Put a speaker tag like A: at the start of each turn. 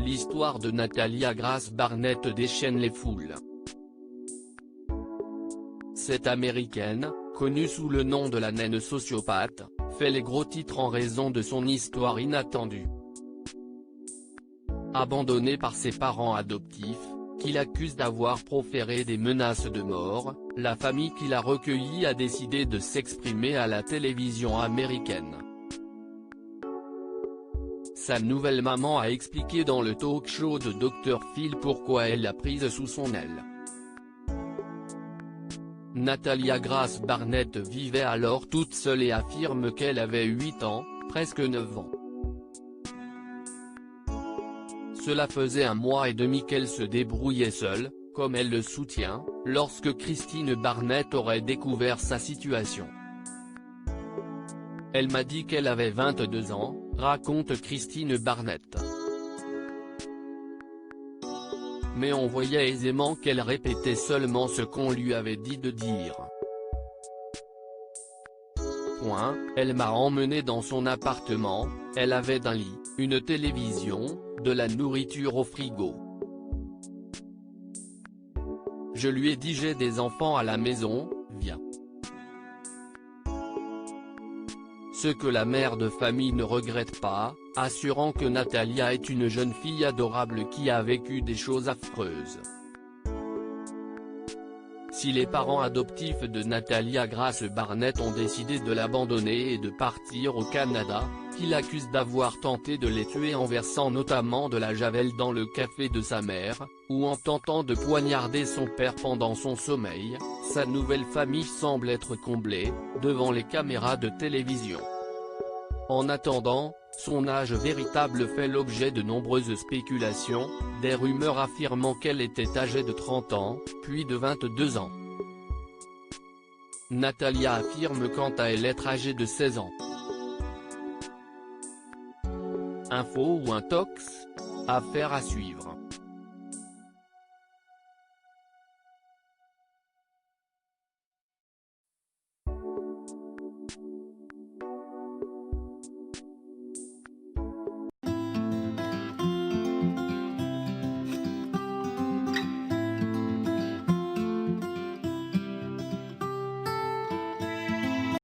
A: l'histoire de Natalia Grace Barnett déchaîne les foules. Cette Américaine, connue sous le nom de la naine sociopathe, fait les gros titres en raison de son histoire inattendue. Abandonnée par ses parents adoptifs, qui l'accusent d'avoir proféré des menaces de mort, la famille qui l'a recueillie a décidé de s'exprimer à la télévision américaine. Sa nouvelle maman a expliqué dans le talk-show de Dr Phil pourquoi elle l'a prise sous son aile. Natalia Grace Barnett vivait alors toute seule et affirme qu'elle avait 8 ans, presque 9 ans. Cela faisait 1 mois et demi qu'elle se débrouillait seule, comme elle le soutient, lorsque Christine Barnett aurait découvert sa situation. Elle m'a dit qu'elle avait 22 ans, raconte Christine Barnett. Mais on voyait aisément qu'elle répétait seulement ce qu'on lui avait dit de dire. Elle m'a emmené dans son appartement, elle avait un lit, une télévision, de la nourriture au frigo. Je lui ai dit j'ai des enfants à la maison, viens. Ce que la mère de famille ne regrette pas, assurant que Natalia est une jeune fille adorable qui a vécu des choses affreuses. Si les parents adoptifs de Natalia Grace Barnett ont décidé de l'abandonner et de partir au Canada, qui l'accusent d'avoir tenté de les tuer en versant notamment de la javel dans le café de sa mère, ou en tentant de poignarder son père pendant son sommeil, sa nouvelle famille semble être comblée, devant les caméras de télévision. En attendant, son âge véritable fait l'objet de nombreuses spéculations, des rumeurs affirmant qu'elle était âgée de 30 ans, puis de 22 ans. Natalia affirme quant à elle être âgée de 16 ans. Info ou intox ? Affaire à suivre.